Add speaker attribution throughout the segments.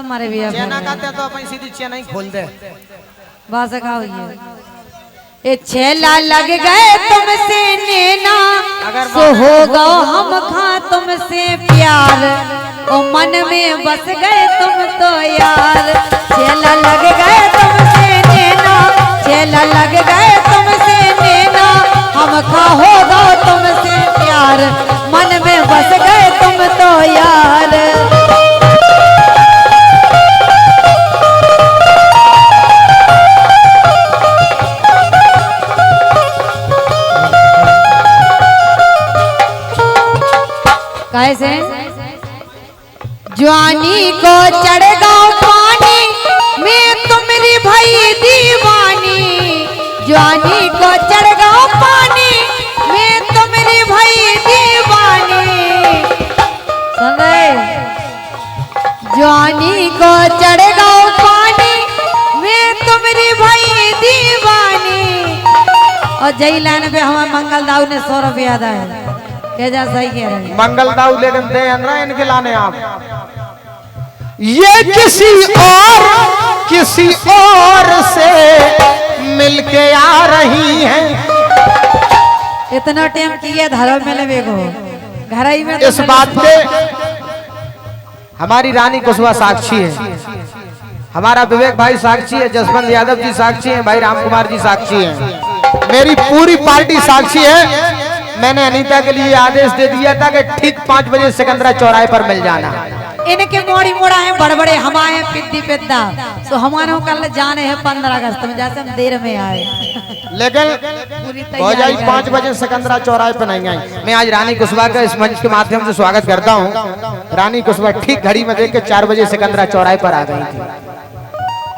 Speaker 1: मारे भी
Speaker 2: चेना कहते तो अपन सीधी चेना ही खोल दे।
Speaker 1: बस का ये छेला लग गए तुमसे नैना सो होगा हम खा तुमसे प्यार ओ मन में बस गए तुम तो यार। छेला लग गए तुमसे नैना छेला लग गए तुमसे नैना हम खा होगा तुमसे प्यार मन में बस गए तुम तो यार। कैसे जवानी को चढ़गा पानी मैं तुम्हारी भाई दीवानी जवानी को चढ़गा पानी मैं तुम्हारी भाई दीवानी सुन रहे जवानी को चढ़गा पानी मैं तुम्हारी भाई दीवानी। और जय लाइन पे हमारे मंगल दाऊ ने 100 रुपया दिया है क्या सही कह रहे हैं
Speaker 2: मंगल दाऊ लेकिन दे अंदर इनके लाने आप ये किसी और से मिलके आ रही हैं।
Speaker 1: इतना टाइम किया धर्म में लगे को घर ही में
Speaker 2: इस बात पे हमारी रानी कुशवा साक्षी है, हमारा विवेक भाई साक्षी है, जसवंत यादव जी साक्षी हैं, भाई राम कुमार जी साक्षी हैं, मेरी पूरी पार्टी साक्षी है। मैंने अनीता के लिए आदेश दे दिया था कि ठीक 5 बजे सिकंदरा चौराहे पर मिल जाना।
Speaker 1: इनके मोड़ी मोड़ा है बड़बड़े हमारे पिद्दी पिद्दा तो हमारे कल जाने हैं 15 अगस्त में जैसे हम देर में आए
Speaker 2: लेकिन हो जाए 5 बजे सिकंदरा चौराहे पर नहीं आई। मैं आज रानी कुशवा का इस मंच के माध्यम से स्वागत करता हूँ। रानी कुशवा ठीक घड़ी में देख के 4 बजे सिकंदरा चौराहे पर आ गई थी।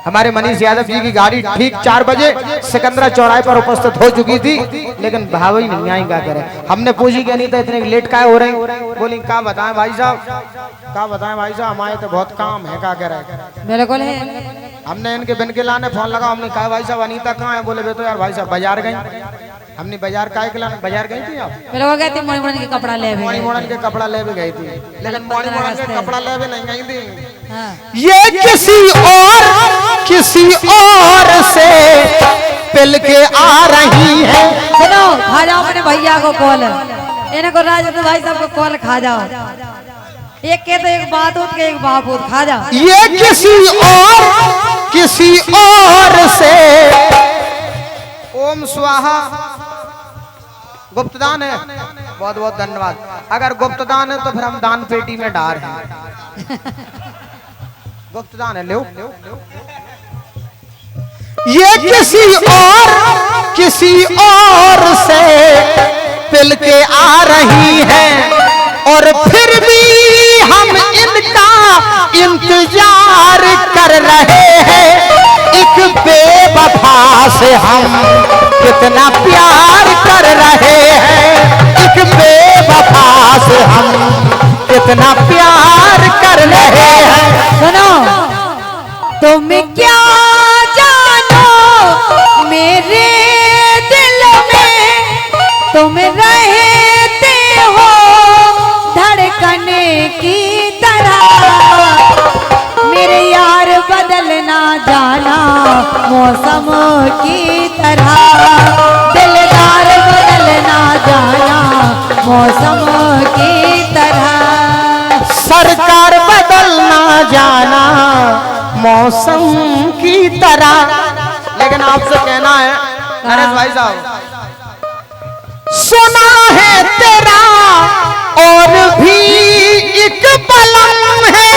Speaker 2: हमारे मनीष यादव जी की गाड़ी ठीक 4 बजे सिकंदरा चौराहे पर उपस्थित हो चुकी थी लेकिन भाव ही नहीं आई। क्या करे हमने पूछी कि नहीं तो इतने लेट काहे हो रहे हैं। बोली क्या बताएं भाई साहब हमारे तो बहुत काम है। क्या कह रहे
Speaker 1: बिल्कुल है।
Speaker 2: हमने इनके बिन के लाने फोन लगा हमने कहा भाई साहब अनीता कहाँ है। बोले तो यार भाई साहब बाजार गई। हमने बाजार काहे के लाने बाजार गई थी आप
Speaker 1: गए थे मोड़ी के कपड़ा ले
Speaker 2: मोड़न के कपड़ा ले भी गई थी लेकिन मोड़ी के कपड़ा ले भी नहीं गई थी।
Speaker 1: ये
Speaker 2: किसी और से पिल के आ रही है।
Speaker 1: सुनो खा जाओ अपने भैया को कॉल इन्हें को राज भाई साहब को कॉल खा जाओ। एक के तो एक बात होती एक बाप होती खा जाओ।
Speaker 2: ये किसी और से ओम स्वाहा गुप्तदान है। बहुत बहुत धन्यवाद। अगर गुप्तदान है तो फिर हम दान पेटी में डार हैं। गुप्तदान है लो। ये किसी और से पिल के आ रही है और फिर भी हम इनका इंतजार कर रहे हैं। एक बेवफा से हम कितना प्यार कर रहे हैं। एक बेवफा से हम कितना प्यार कर रहे हैं।
Speaker 1: सुनो तुम क्या जानो मेरे दिल में तुम रहते हो धड़कने की तरह मेरे यार बदलना जाना मौसम की तरह दिलदार बदलना जाना मौसम की तरह
Speaker 2: सरकार बदलना जाना मौसम की तरह। लेकिन आपसे कहना है नरेश भाई साहब सुना है तेरा और भी एक बलम है।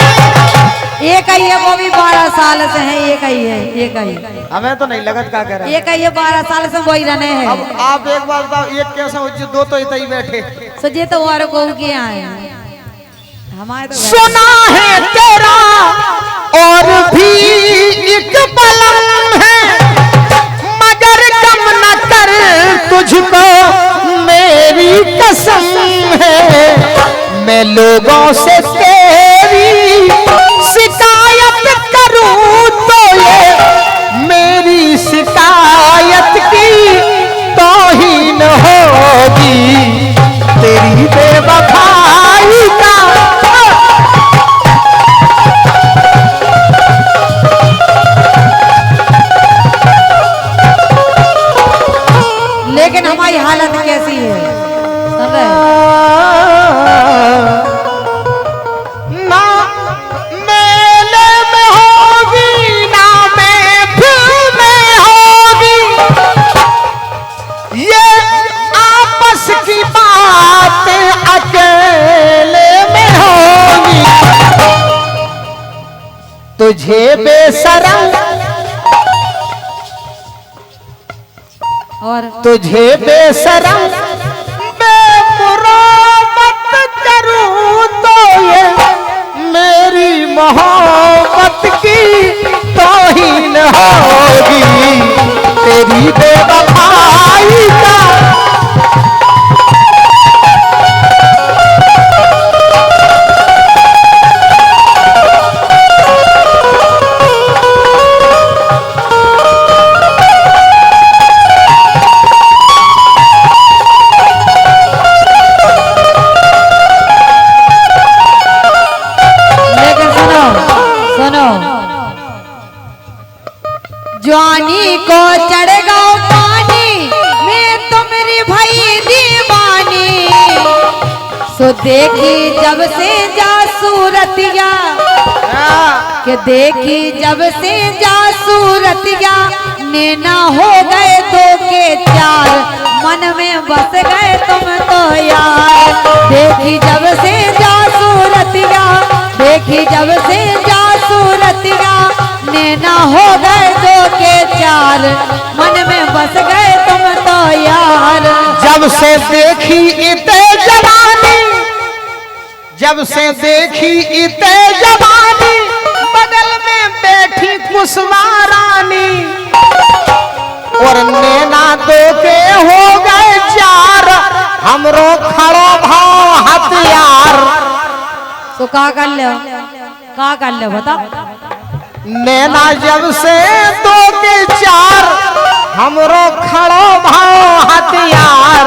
Speaker 1: एक ही है वो भी 12 साल से है। एक ही है
Speaker 2: हमें तो नहीं लगत क्या कह रहे
Speaker 1: एक ही है 12 साल से वही रहने हैं।
Speaker 2: अब आप एक बार बताओ एक कैसा हो दो तो इतना ही बैठे
Speaker 1: सजे तो और को के आए हमारे तो
Speaker 2: सुना है तेरा और भी एक बलम है मगर कम न कर तुझको मेरी कसम है। मैं लोगों से तेरी शिकायत करूं तो ये मेरी शिकायत की तौहीन होगी। तेरी बेवफाई का
Speaker 1: हालत कैसी है, सुन रहे?
Speaker 2: ना मेले में होगी ना महफिल में होगी, ये आपस की बात अकेले में होगी। तुझे बेशरम
Speaker 1: और
Speaker 2: तुझे बेशरम बेमुरवत करूं तो ये मेरी मोहब्बत की तौहीन होगी। तेरी बेवफाई का
Speaker 1: जवानी को चढ़गा पानी मैं तुम्हारी भाई दीवानी, सो देखी जब से जा सूरतिया के देखी जब से जा सूरतिया, नैना हो गए दो के चार मन में बस गए तुम तो यार। देखी जब से जा सूरतिया, देखी जब से जा सूरतिया, नैना हो गए दो के चार मन में बस गए तुम तो यार।
Speaker 2: जब से देखी इते जवानी, जब से देखी इते जवानी, बगल में बैठी खुशबा रानी, और नैना दो के हो गए चार, हमरो खड़ो भाव हथियार।
Speaker 1: तो का कर लो, का कर लो बता।
Speaker 2: नैना जब से दो के चार, हमरो खड़ो भाव हथियार,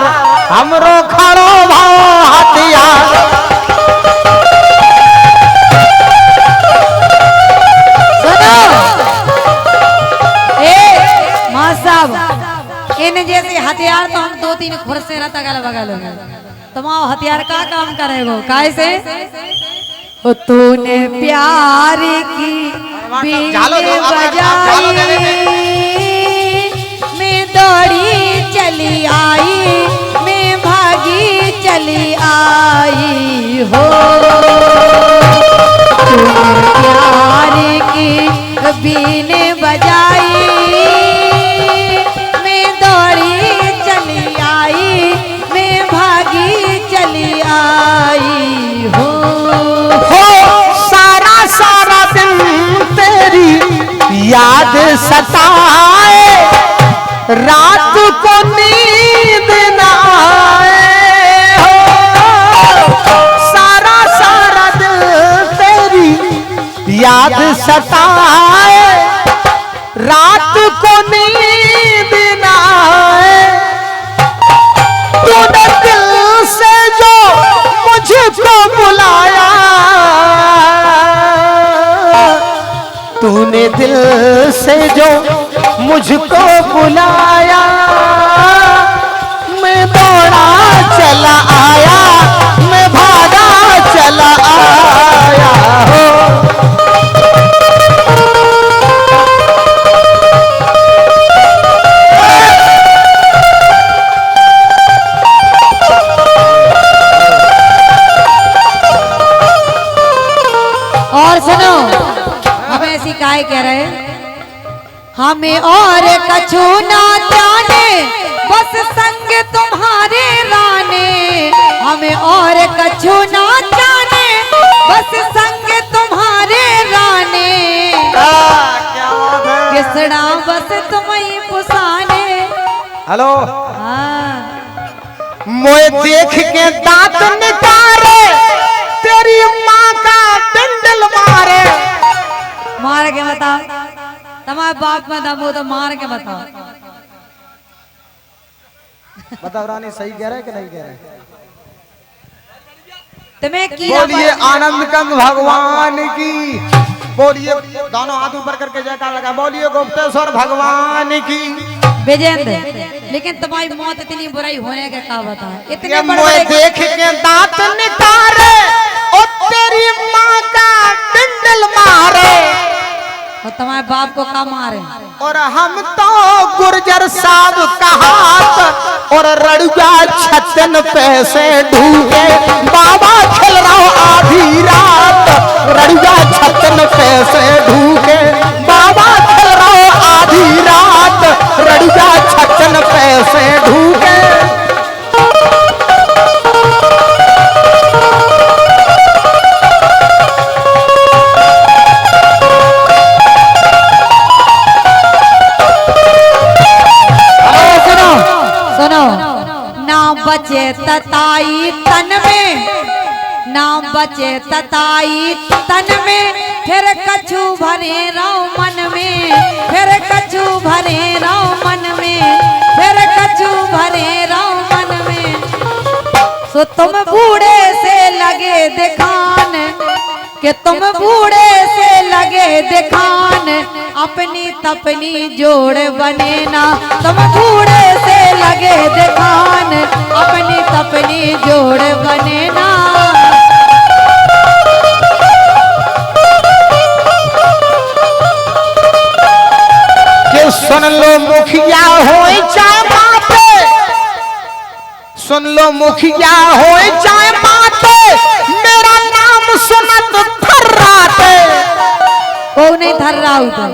Speaker 2: हमरो खड़ो भाव हथियार।
Speaker 1: सुनो ए मां साहब, इन जैसे हथियार तो हम 2-3 खुरसे रहता गल बगल में, तुम्हारा हथियार का काम करेगो कैसे? ओ तूने प्यार की बीने बजाई, मैं दौड़ी चली आई, मैं भागी चली आई हो। तूने प्यार की बीने बजाई, मैं दौड़ी चली आई, मैं भागी चली आई हो।
Speaker 2: सारा दिन तेरी याद सताए, रात को नींद न आए हो। सारा दिन तेरी याद सताए, रात को नींद न आए। तूने दिल से जो मुझको बुलाया, तूने दिल से जो मुझको बुलाया, मैं दौड़ा चला आया, मैं भागा चला आया हो।
Speaker 1: और सुनो, हम ऐसी काय कह रहे, हमें और कछु ना जाने, बस संग तुम्हारे राने। हमें और कछु ना जाने, बस संग तुम्हारे राने। किसड़ा बस तुम्हें पुसाने।
Speaker 2: हेलो,
Speaker 1: हाँ
Speaker 2: मोए देख के दांत निकारे, तेरी माँ का डंडल मारे।
Speaker 1: मार के बताओ, तुम्हारे बाप में दम हो तो मार के बताओ।
Speaker 2: बताओ रानी, सही कह रहे कि नहीं कह रहे?
Speaker 1: तुम्हें कीड़ा
Speaker 2: बोलिए आनंद कंद भगवान की, बोलिए दोनों हाथ ऊपर करके जयकार लगा, बोलिए गुप्तेश्वर भगवान की।
Speaker 1: विजेंद्र, लेकिन तुम्हारी मौत इतनी बुराई होने का क्या बता? इतने
Speaker 2: ये
Speaker 1: बड़े
Speaker 2: मोए
Speaker 1: बड़े
Speaker 2: देख के दांत निकारे और तेरी माँ का डंडल मारे
Speaker 1: और तुम्हारे बाप को का मारे।
Speaker 2: और हम तो गुर्जर साहब का हाथ और रड़ुआ छतन पैसे ढूंढे बाबा खेल रहा आधी रात रड़ुआ छतन पैसे ढूंढे बाबा खेल रहा आधी रात रड़ुआ छतन पैसे ढूंढे।
Speaker 1: सुनो, ना बचे तताई तन में, ना बचे तताई तन में, फिर कछु भरे रहो मन में, फिर कछु भरे रहो मन में, फिर कछु भरे रहो मन में। सो तुम बूढ़े से लगे दिखान, कि तुम बूढ़े से लगे दिखान, अपनी तपनी जोड़ बने ना। तुम बूढ़े से लगे दिखान, अपनी तपनी जोड़ बने ना।
Speaker 2: कि सुन लो मुखिया होए चाहे बापे, सुन लो मुखिया होए चाहे बापे, मेरा नाम सुनत थर्राते।
Speaker 1: वो नहीं थर रहा उधर,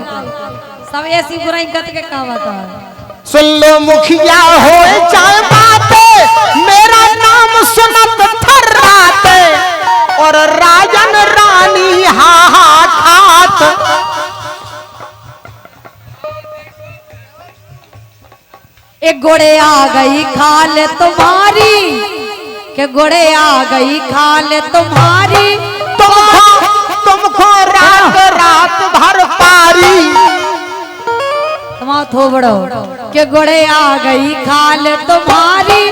Speaker 1: सब ऐसी बुराई करते के कहा बता।
Speaker 2: सुन लो मुखिया होए चाहे बापे, मेरा नाम सुनत थर्राते। और राजन रानी हाहा ठात,
Speaker 1: एक घोड़े आ गई खाल तुम्हारी, के घोड़े आ गई खाल तुम्हारी,
Speaker 2: तुमको रात रात भर पारी।
Speaker 1: तुम्हारा थोबड़ो के घोड़े आ गई खाल तुम्हारी,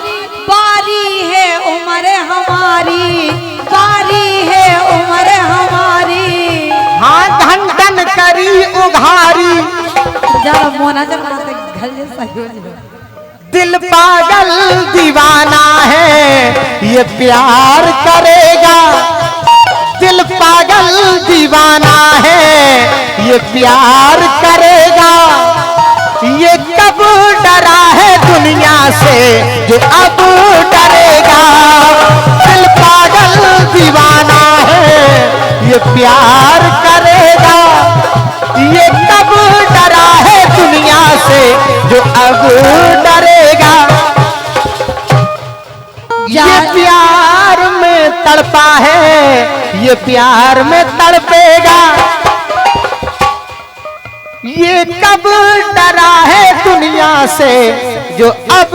Speaker 1: बारी है उम्र हमारी, बारी है उम्र हमारी।
Speaker 2: हाँ घंटन करी उघारी,
Speaker 1: जरा मोना जरा घर जैसा ही हो जाए।
Speaker 2: दिल पागल दीवाना है ये प्यार करेगा, दिल पागल दीवाना है ये प्यार करेगा। ये कब डरा है दुनिया से जो अब डरेगा, दिल पागल दीवाना है ये प्यार करेगा। ये कब डरा है दुनिया से जो अब डरेगा। ये प्यार में तड़पा है ये प्यार में तड़पेगा। ये कब डरा है दुनिया से जो अब